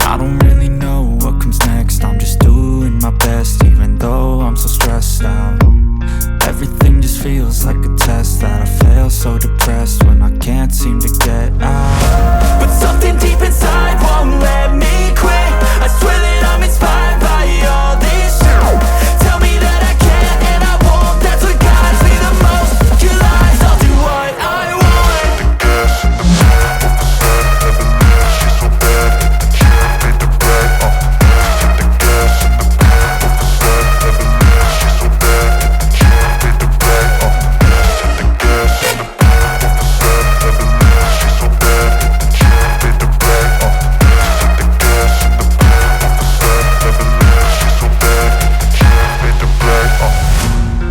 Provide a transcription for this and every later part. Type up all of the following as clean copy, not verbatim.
I don't really know what comes next. I'm just doing my best, even though I'm so stressed out. Everything just feels like a test that I fail, so depressed when I can't seem to get out. But something deep inside won't let me quit. I swear that I'm inspired by all this shit. Tell me that I can and I won't. That's what guides me the most. Your lies, I'll do what I want.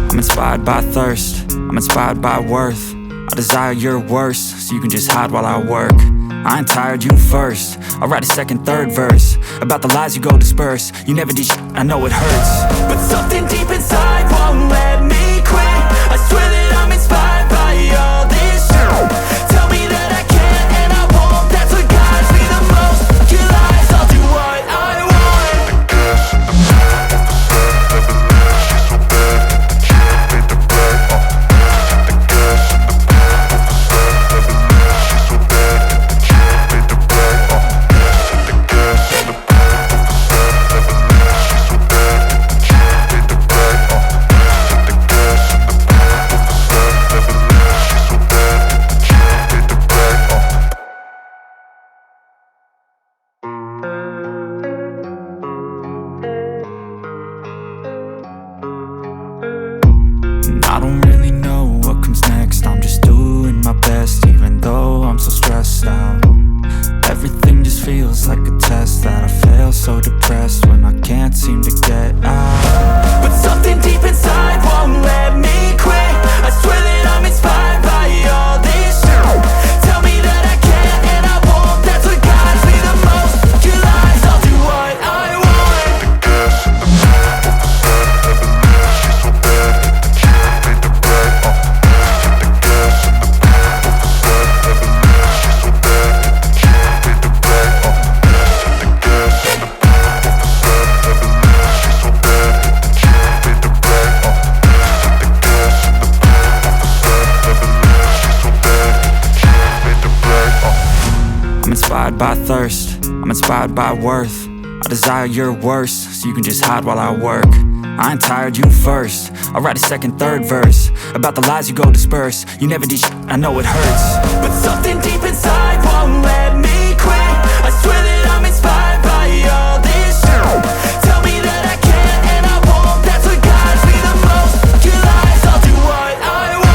I'm inspired by thirst, I'm inspired by worth. I desire your worst, so you can just hide while I work. I ain't tired, you first. I'll write a second, third verse about the lies you go disperse. You never did shit, I know it hurts. But something deep inside won't let me quit. I swear that I'm inspired by all this shit. Tell me that I can and I won't. That's what guides me the most. Your lies, I'll do what I want. I don't really know what comes next. I'm just doing my best, even though I'm so stressed out. Everything just feels like a test that I fail, so depressed when I can't seem to get out. But something deep inside won't let me quit. I swear that I'm inspired by all this shit. Tell me that I can and I won't. That's what guides me the most. Your lies, I'll do what I want. I'm inspired by thirst, I'm inspired by worth. I desire your worst, so you can just hide while I work. I ain't tired, you first. I'll write a second, third verse about the lies you go disperse. You never did shit, I know it hurts. But something deep inside won't let me quit. I swear that I'm inspired by all this shit. Tell me that I can and I won't. That's what guides me the most. Your lies, I'll do what I want.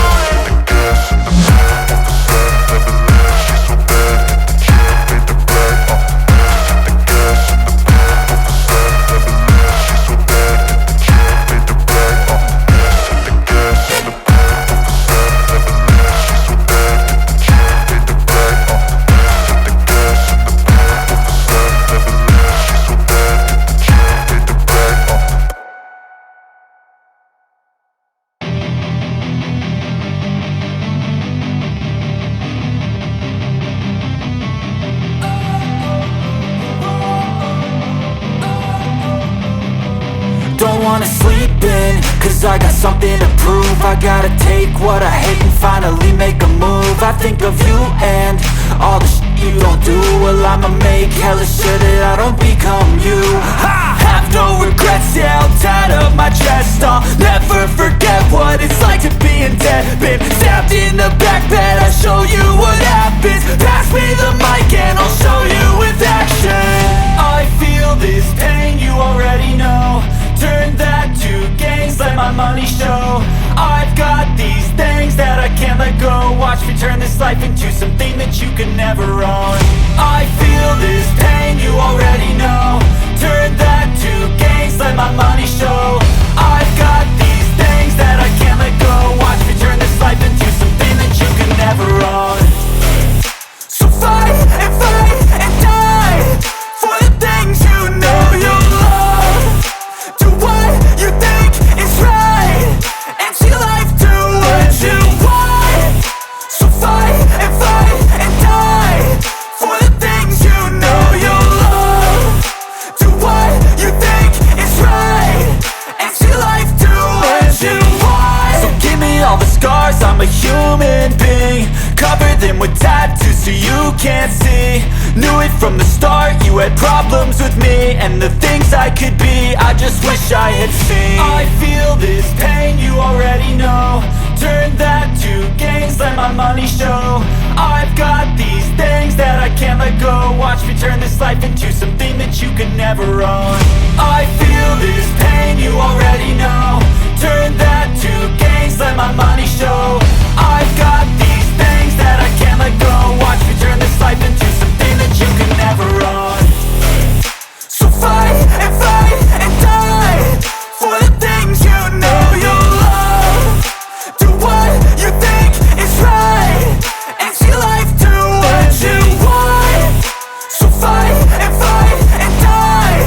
Don't wanna sleep in, cause I got something to prove. I gotta take what I hate and finally make a move. I think of you and all the shit you don't do. Well, I'ma make hella sure that I don't become you. I have no regrets, yeah, I'll tie up my chest. I'll never forget what it's like to be in debt. Been stabbed in the back bed, I'll show you what happens. Pass me the mic and I'll show you with action. I feel this pain, you already know. Turn that to gains, let my money show. I've got these things that I can't let go. Watch me turn this life into something that you can never own. I feel this pain, you already know. Turn that to gains, let my money show. I've got these things that I can't let go. Watch me turn this life into something that you can never own. So fight and die for the things you know you love. Do what you think is right and see life do what you human being. Cover them with tattoos so you can't see. Knew it from the start, you had problems with me and the things I could be, I just wish I had seen. I feel this pain, you already know. Turn that to gains, let my money show. I've got these things that I can't let go. Watch me turn this life into something that you could never own. I feel this pain, you already know. Turn that to gains, let my money show. I've got these things that I can't let go. Watch me turn this life into something that you could never own. So fight and die for the things you know you love. Do what you think is right and see life do what you want. So fight and die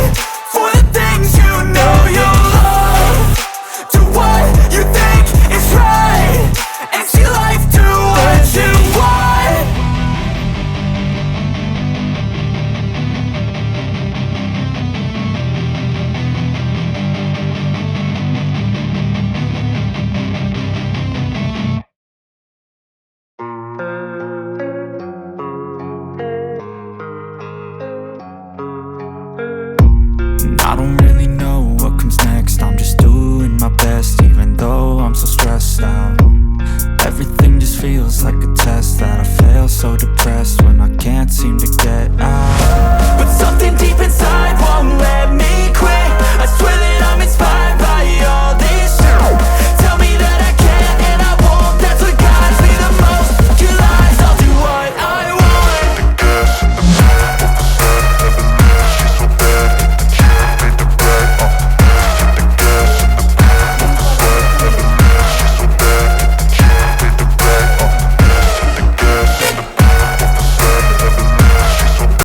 for the things you know you love. Do what you think is right and see life do what you want. I don't really know what comes next. I'm just doing my best, even though I'm so stressed out. Everything just feels like a test that I fail, so depressed when I can't seem to get out. But something deep inside